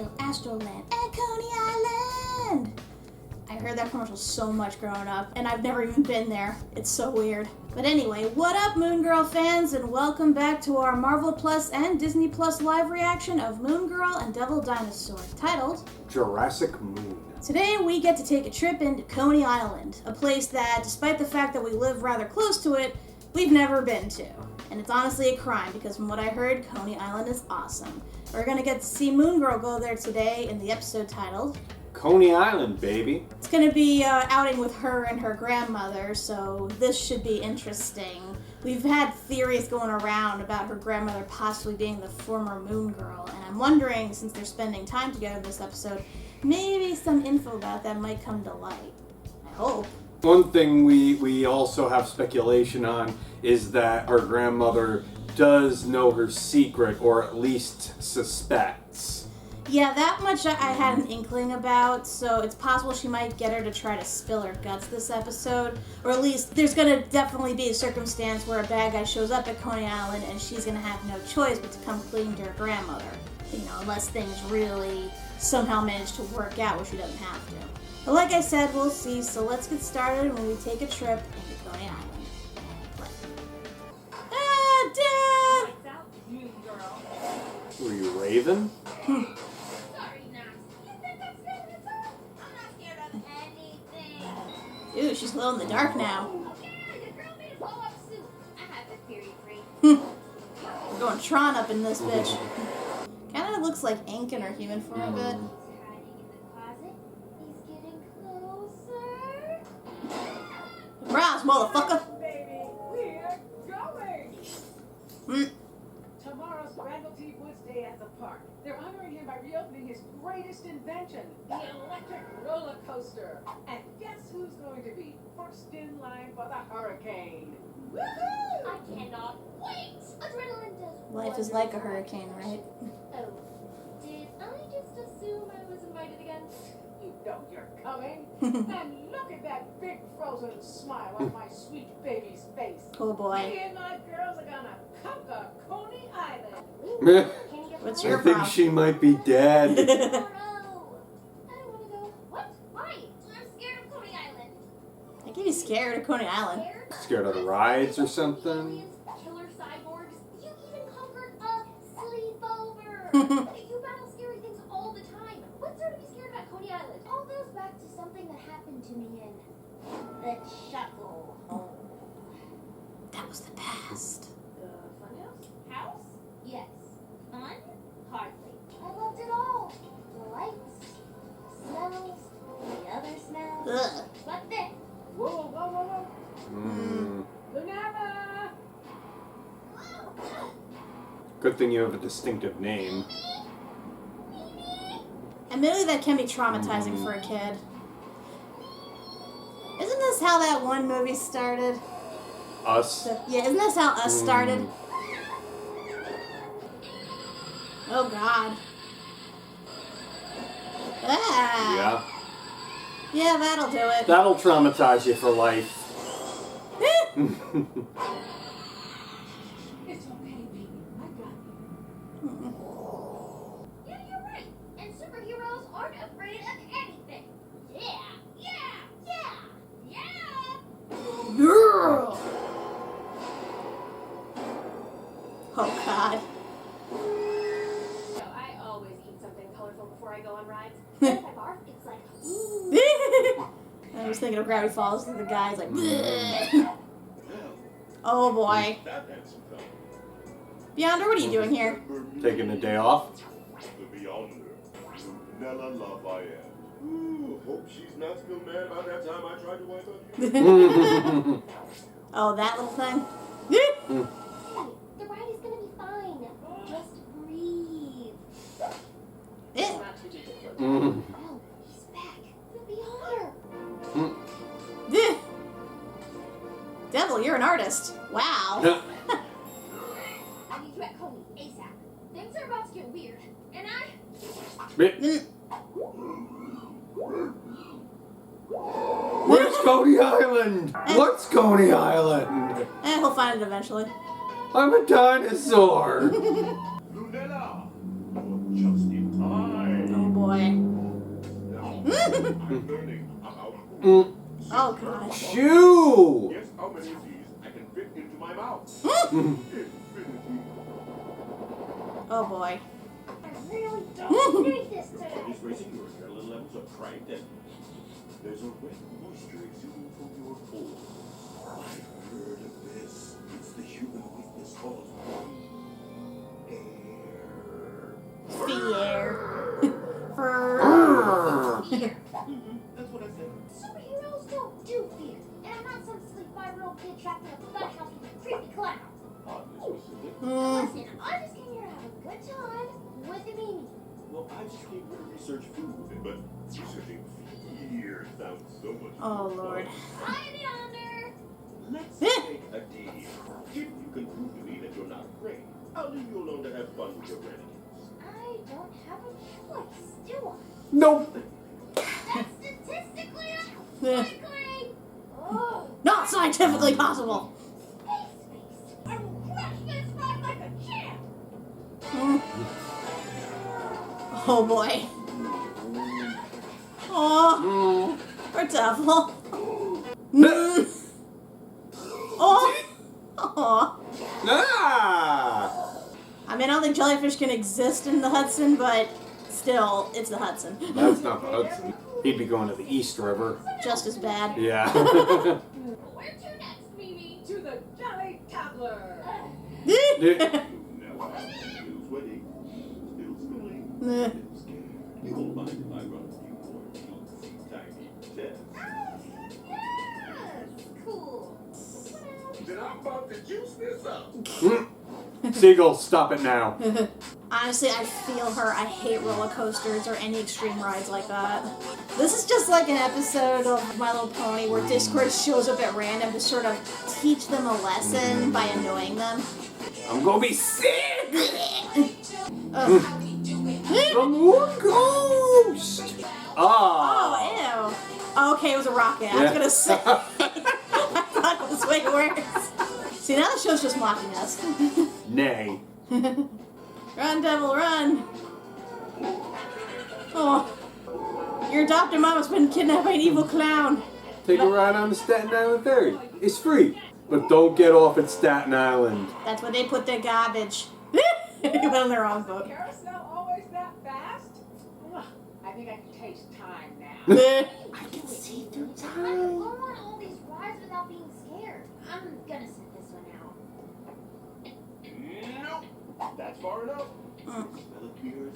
Astroland at Coney Island. I heard that commercial so much growing up, and I've never even been there. It's so weird. But anyway, what up, Moon Girl fans, and welcome back to our Marvel Plus and Disney Plus live reaction of Moon Girl and Devil Dinosaur, titled Jurassic Moon. Today we get to take a trip into Coney Island, a place that, despite the fact that we live rather close to it, we've never been to. And it's honestly a crime, because from what I heard, Coney Island is awesome. We're gonna get to see Moon Girl go there today in the episode titled Coney Island, baby. It's gonna be outing with her and her grandmother, so this should be interesting. We've had theories going around about her grandmother possibly being the former Moon Girl, and I'm wondering, since they're spending time together this episode, maybe some info about that might come to light. I hope. One thing we also have speculation on is that her grandmother does know her secret, or at least suspects. Yeah, that much I had an inkling about, so it's possible she might get her to try to spill her guts this episode, or at least there's gonna definitely be a circumstance where a bad guy shows up at Coney Island and she's gonna have no choice but to come clean to her grandmother. You know, unless things really somehow manage to work out where she doesn't have to. But like I said, we'll see, so let's get started when we take a trip into Coney Island. Ah, Dad! Were you Raven? Sorry, Knox. You think I'm scared of the dark? I'm not scared of anything. Ooh, she's glow in the dark now. Yeah, the girl made a blow-up suit. I have the theory free. We're going Tron up in this bitch. Kinda looks like ink in her human form a bit. He's hiding in the closet. He's getting closer. Surprise, motherfucker! Baby, we're going! Tomorrow's Randall Woods Day at the park. They're honoring him by reopening his greatest invention, the electric roller coaster. And guess who's going to be first in line for the hurricane? Woohoo! I cannot wait. Adrenaline does Life is like a hurricane, right? Oh, did I just assume I was invited again? You know you're coming. And look at that big frozen smile on my sweet baby's face. Oh boy. Me and my girls are gonna conquer Coney Island. Can you get What's my- your I think problem? she might be dead. Oh no! I don't want to go. What? Why? I'm scared of Coney Island. I can be scared of Coney Island. Scared of the rides or something? Aliens, killer cyborgs. You even conquered a sleepover. You battle scary things all the time. What's there to be scared about Coney Island? All goes back to something that happened to me in the chuckle. That was the past. The funhouse? House? Yes. Fun? Hardly. I loved it all. The lights, the smells, the other smells. Ugh. But then, Whoa, whoa, whoa, whoa. Lunella! Good thing you have a distinctive name. Admittedly, that can be traumatizing for a kid. Isn't this how that one movie started? Us? Yeah, isn't this how Us started? Oh god. Ah. Yeah. Yeah, that'll do it. That'll traumatize you for life. It's okay, baby. I got you. yeah, you're right. And superheroes aren't afraid of anything. Yeah, yeah, yeah, yeah. Girl. Oh god. So I always eat something colorful before I go on rides. If I barf, it's like, I was thinking of Gravity Falls, and the guy's like, bleh. Oh boy. Beyonder, what are you doing here? Taking the day off? The Beyonder, Lunella Lafayette. Ooh, hope she's not still mad about that time I tried to wipe up you. Oh, that little thing? the ride is gonna be fine. Just breathe. Eh. Mm. Oh, he's back. The Beyonder. Eh. Devil, you're an artist. Wow. I need you at Coney ASAP. Things are about to get weird. And Mm. Where's Coney Island? What's Coney Island? He'll find it eventually. I'm a dinosaur. Lunella, you're just in time. I'm learning. I'm out. Oh gosh. Shoo! Guess how many of these I can fit into my mouth? Oh boy. I really don't need this today. It's raising your adrenaline levels up right then. There's a red moisture exuding from your pores. I've heard of this. It's the human weakness called Fear. That's what I said. Superheroes don't do fear. And I'm not some sleep 5-year-old kid trapped in a flat house with a creepy clown. Oddly specific. Listen, I just came here to have a good time with the Mimi. Well, I just came here to research food, but researching fear sounds so much Oh Lord. Hi, Yonder. Let's make a deal. If you can prove to me that you're not afraid, I'll leave you alone to have fun with your renegades. I don't have a choice, do I? Nope. That's statistically Eh. unlikely. Oh, Not scientifically possible. space. I will crush this ride like a champ. Oh boy. Oh, poor devil. Oh. Oh. Ah! I mean, I don't think jellyfish can exist in the Hudson, but still, it's the Hudson. That's not the Hudson. He'd be going to the East River. Just as bad. Yeah. Where to next, Mimi? To the Jolly Toddler. Now, still sweaty, still smelly, Meh. still scared. You won't mind if I run a few more teensy tiny tests. Yes, cool. Then I'm about to juice this up. Seagull, stop it now. Honestly, I feel her. I hate roller coasters or any extreme rides like that. This is just like an episode of My Little Pony where Discord shows up at random to sort of teach them a lesson by annoying them. I'm gonna be sick! Ugh. The Moon Ghost! Oh, Ah! ew. Oh, okay, it was a rocket. I was gonna say. I thought it was way worse. See, now the show's just mocking us. Nay. Run, devil, run! Oh. Your adopted mom has been kidnapped by an evil clown. Take a ride on the Staten Island Ferry. It's free. But don't get off at Staten Island. That's where they put their garbage. You went on the wrong boat. Carousel always that fast? Ugh, I think I can taste time now. I can see through I can go on all these rides without being scared. I'm gonna sit this one out. Nope. That's far enough. Smell it here.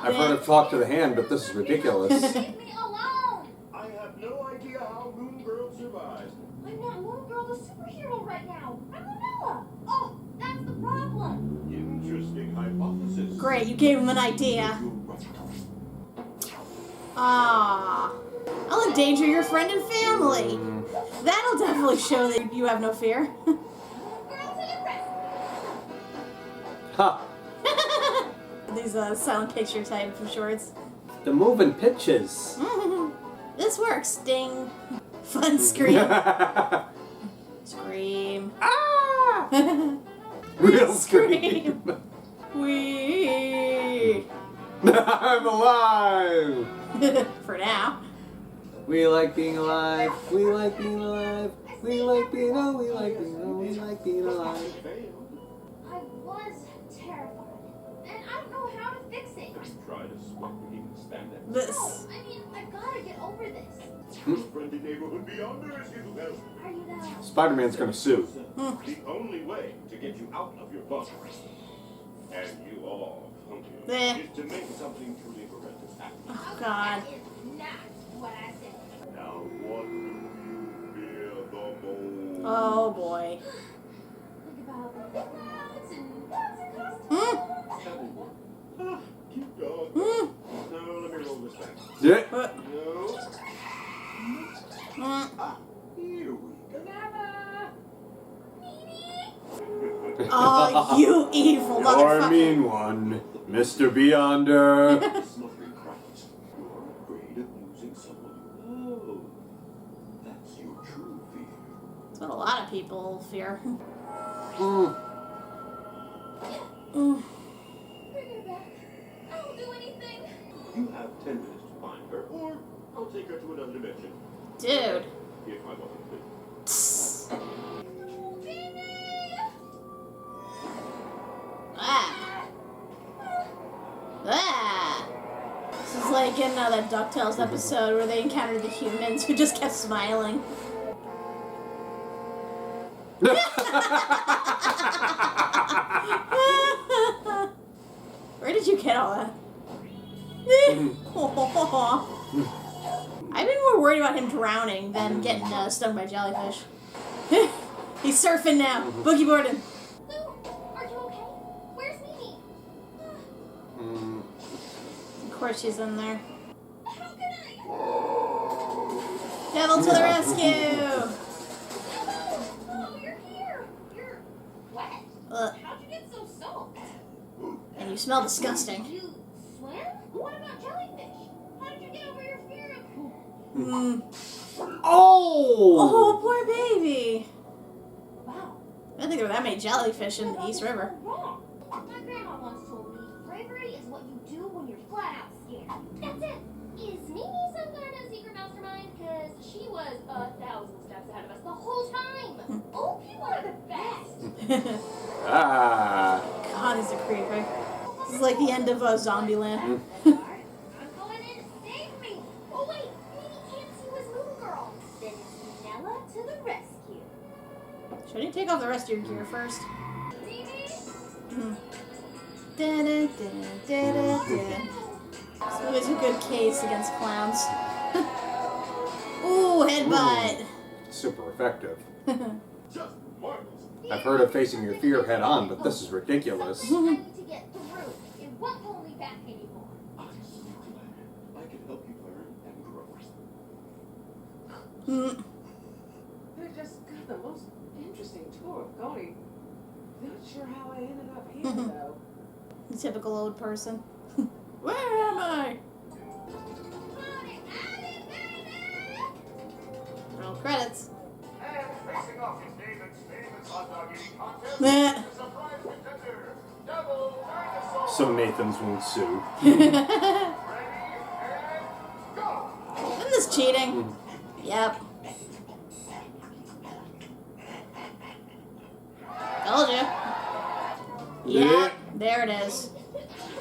I've heard of talk to the hand, but this is ridiculous. Leave me alone! I have no idea how Moon Girl survived. I'm not Moon Girl, the superhero right now. I'm Lunella. Oh, that's the problem. Interesting hypothesis. Great, you gave him an idea. You're right. Ah, I'll endanger your friend and family. That'll definitely show that you have no fear. Moon Girl to the rescue. Ha! These silent picture type of shorts. The moving pitches. This works. Ding. Fun scream. Scream. Ah! Real scream. Wee. I'm alive. For now. We like being alive. We like being alive. We like being alive. We like being alive. We like being alive. I was terrified. And I don't know how to fix it. Try to sweat being spandex. This. No, I mean, I've got to get over this. Friendly neighborhood beyonder is here to help. Are you the... Spider-Man's gonna sue. The only way to get you out of your bunk, and you all funky, Eh. is to make something truly horrendous happen. Oh, God. That is not what I said. Now what do you fear the most? Oh, boy. Think about the clouds and lots of Hmm? costumes. Keep going. Hmm? No, let me roll this back. Yeah. No. Hmm. Here we go. Lunella! Oh, you evil You're a motherfucker. mean one, Mr. Beyonder. Smothering cries. You're afraid of losing someone you love. That's your true fear. That's what a lot of people fear. Mm. Mm. Bring her back. I will do anything. You have 10 minutes to find her. take her to another dimension. Dude. If my mother could. Ah. Ah. This is like in that Ducktales episode where they encountered the humans who just kept smiling. Where did you get all that? I've been more worried about him drowning than getting stung by jellyfish. He's surfing now. Boogie boarding. Lou, are you okay? Where's Mimi? Of course she's in there. How can I? Devil to the rescue! Oh, you're here. You're wet. Ugh. How'd you get so soaked? And you smell disgusting. You swim? What about jellyfish? How did you get over your fear of them? Oh, poor baby. Wow. I didn't think there were that many jellyfish in the East River. Wrong. My grandma once told me bravery is what you do when you're flat out scared. That's it. Is Mimi some kind of secret mastermind? Because she was 1,000 steps ahead of us the whole time. Oh, you are the best. Ah. God, he's a creeper. This is like the end of Zombieland. I'm going in. Save me. Oh, wait. Mimi can't see was Moon Girl. Then it's Lunella to the rescue. Shouldn't you take off the rest of your gear first? Mimi? So it's a good case against clowns. Ooh, headbutt. Super effective. Just marvelous. I've heard of facing your fear head on, but this is ridiculous. I need to get through. It won't hold me back anymore. I'm so glad I can help you learn and grow. They just got the most interesting tour of Coney. Not sure how I ended up here, though. Typical old person. Where am I? Roll credits. And facing off in David's famous hot dog eating contest, Meh. the surprise contender, Devil Dinosaur. So Nathan's won't sue. Ready and go! Isn't this cheating? Yep. Told you. Yeah, there it is.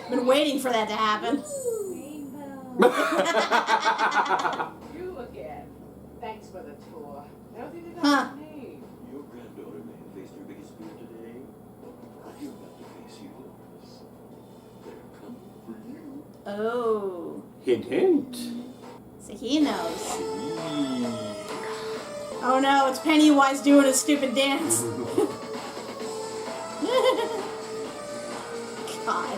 Been waiting for that to happen. You again. Thanks for the tour. Nothing to Huh. do with me. Your granddaughter may have faced her biggest fear today, but you're about to face yours. They're coming for you. Oh. Hint, hint. So he knows. Oh no, it's Pennywise doing his stupid dance. God.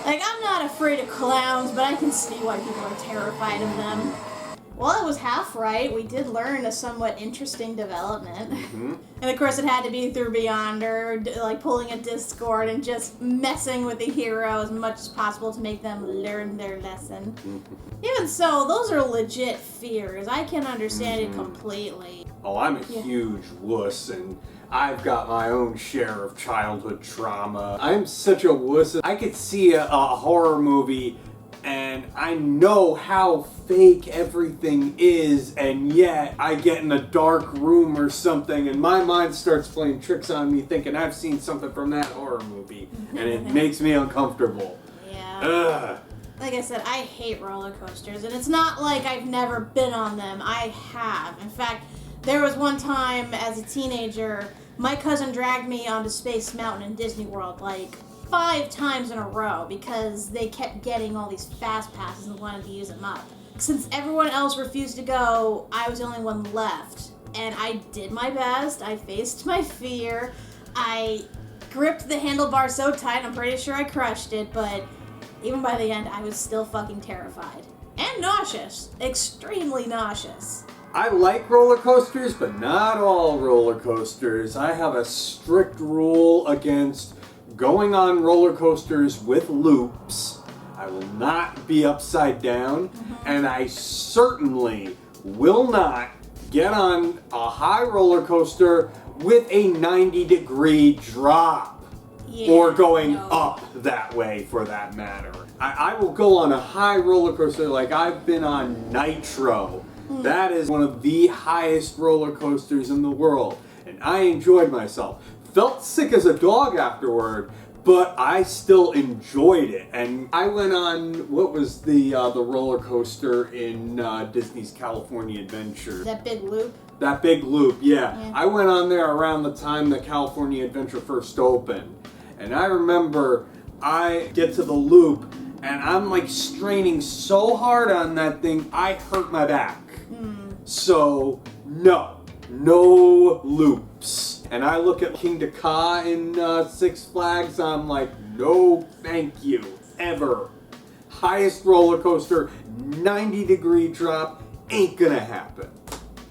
Like, I'm not afraid of clowns, but I can see why people are terrified of them. Well, it was half right. We did learn a somewhat interesting development. And of course it had to be through Beyonder, like pulling a Discord and just messing with the hero as much as possible to make them learn their lesson. Even so, those are legit fears. I can understand it completely. Oh, I'm a huge wuss, and I've got my own share of childhood trauma. I'm such a wuss. I could see a horror movie and I know how fake everything is, and yet I get in a dark room or something and my mind starts playing tricks on me thinking I've seen something from that horror movie, and it makes me uncomfortable. Yeah. Ugh. Like I said, I hate roller coasters, and it's not like I've never been on them. I have. In fact, there was one time as a teenager, my cousin dragged me onto Space Mountain in Disney World, like 5 times in a row, because they kept getting all these fast passes and wanted to use them up. Since everyone else refused to go, I was the only one left. And I did my best. I faced my fear. I gripped the handlebar so tight, I'm pretty sure I crushed it, but even by the end, I was still fucking terrified. And nauseous. Extremely nauseous. I like roller coasters, but not all roller coasters. I have a strict rule against going on roller coasters with loops. I will not be upside down, and I certainly will not get on a high roller coaster with a 90-degree drop. Yeah, or going no. up that way for that matter. I will go on a high roller coaster, like I've been on Nitro. That is one of the highest roller coasters in the world, and I enjoyed myself. Felt sick as a dog afterward, but I still enjoyed it. And I went on, what was the roller coaster in Disney's California Adventure? That big loop? That big loop, yeah. I went on there around the time the California Adventure first opened. And I remember I get to the loop and I'm like straining so hard on that thing, I hurt my back. So, no loops. And I look at King Ka in Six Flags, I'm like, no thank you, ever. Highest roller coaster, 90-degree drop, ain't gonna happen.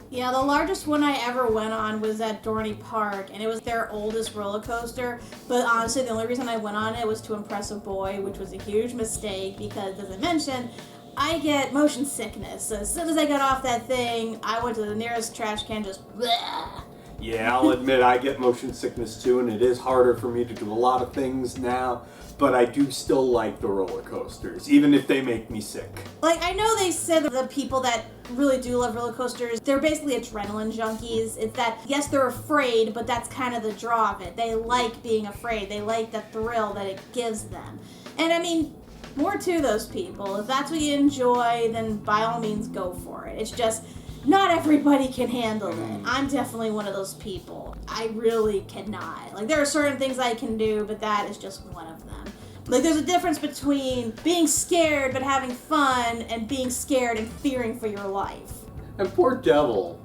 Yeah, the largest one I ever went on was at Dorney Park, and it was their oldest roller coaster. But honestly, the only reason I went on it was to impress a boy, which was a huge mistake because, as I mentioned, I get motion sickness. So as soon as I got off that thing, I went to the nearest trash can, just bleh. Yeah, I'll admit I get motion sickness too, and it is harder for me to do a lot of things now, but I do still like the roller coasters, even if they make me sick. Like, I know they said that the people that really do love roller coasters, they're basically adrenaline junkies. It's that, yes, they're afraid, but that's kind of the draw of it. They like being afraid. They like the thrill that it gives them. And I mean, more to those people. If that's what you enjoy, then by all means go for it. It's just, not everybody can handle it. I'm definitely one of those people. I really cannot. Like, there are certain things I can do, but that is just one of them. Like, there's a difference between being scared but having fun and being scared and fearing for your life. And poor Devil.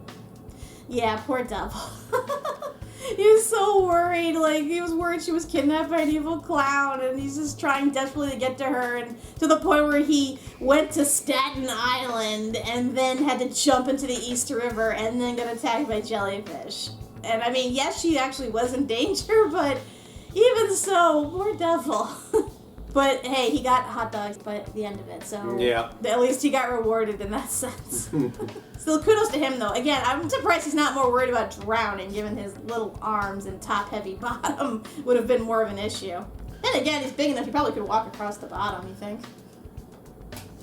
Yeah, poor Devil. He was so worried. Like, he was worried she was kidnapped by an evil clown, and he's just trying desperately to get to her, and to the point where he went to Staten Island and then had to jump into the East River and then got attacked by jellyfish. And I mean, yes, she actually was in danger, but even so, poor Devil. But hey, he got hot dogs by the end of it, so yeah, at least he got rewarded in that sense. Still, kudos to him, though. Again, I'm surprised he's not more worried about drowning, given his little arms and top-heavy bottom would have been more of an issue. Then again, he's big enough, he probably could walk across the bottom, you think?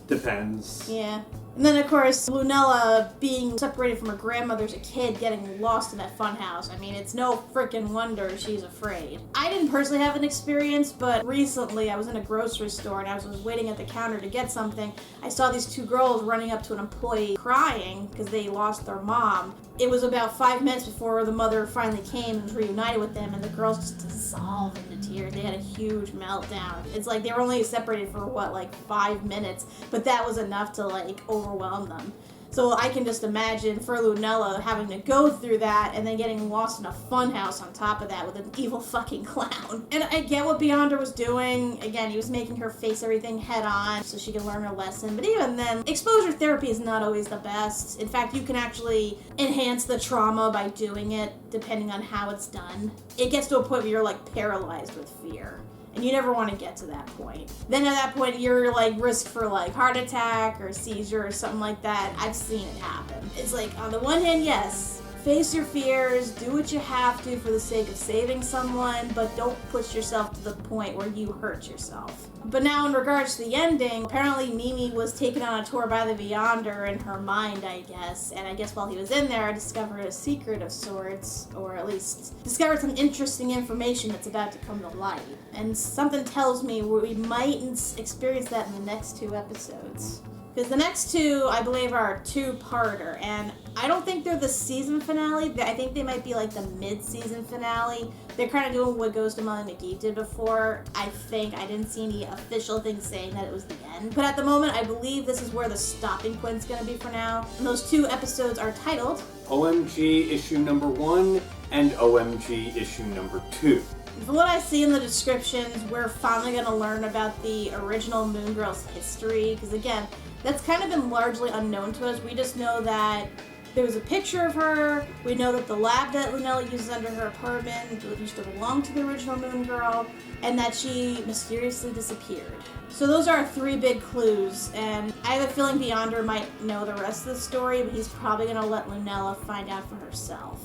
Depends. Yeah. And then, of course, Lunella being separated from her grandmother as a kid, getting lost in that funhouse. I mean, it's no freaking wonder she's afraid. I didn't personally have an experience, but recently I was in a grocery store and I was waiting at the counter to get something. I saw these two girls running up to an employee crying because they lost their mom. It was about 5 minutes before the mother finally came and was reunited with them, and the girls just dissolved into tears. They had a huge meltdown. It's like they were only separated for, what, like 5 minutes, but that was enough to, like, overwhelm them. So I can just imagine for Lunella having to go through that and then getting lost in a funhouse on top of that with an evil fucking clown. And I get what Beyonder was doing. Again, he was making her face everything head on so she could learn her lesson. But even then, exposure therapy is not always the best. In fact, you can actually enhance the trauma by doing it depending on how it's done. It gets to a point where you're like paralyzed with fear. And you never want to get to that point. Then at that point, you're like risk for like heart attack or seizure or something like that. I've seen it happen. It's like, on the one hand, yes, face your fears, do what you have to for the sake of saving someone, but don't push yourself to the point where you hurt yourself. But now in regards to the ending, apparently Mimi was taken on a tour by the Beyonder in her mind, I guess. And I guess while he was in there, I discovered a secret of sorts, or at least discovered some interesting information that's about to come to light. And something tells me we might experience that in the next 2 episodes. Because the next 2, I believe, are a 2-parter, and I don't think they're the season finale. I think they might be like the mid-season finale. They're kind of doing what Ghost of Molly McGee did before. I think I didn't see any official things saying that it was the end. But at the moment, I believe this is where the stopping point's going to be for now. And those 2 episodes are titled OMG issue number 1 and OMG issue number 2. From what I see in the descriptions, we're finally going to learn about the original Moon Girl's history. Because again, that's kind of been largely unknown to us. We just know that there was a picture of her. We know that the lab that Lunella uses under her apartment used to belong to the original Moon Girl, and that she mysteriously disappeared. So those are 3 big clues, and I have a feeling Beyonder might know the rest of the story, but he's probably going to let Lunella find out for herself.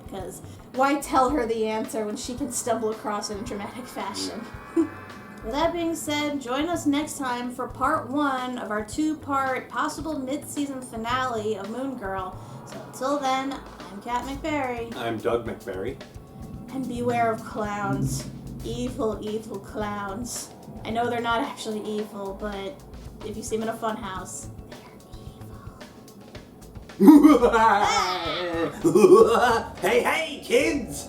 because why tell her the answer when she can stumble across it in dramatic fashion? With that being said, join us next time for part 1 of our 2-part possible mid-season finale of Moon Girl. So until then, I'm Kat MacBerrie. I'm Doug MacBerrie. And beware of clowns. Evil, evil clowns. I know they're not actually evil, but if you see them in a funhouse, they're evil. Hey, kids!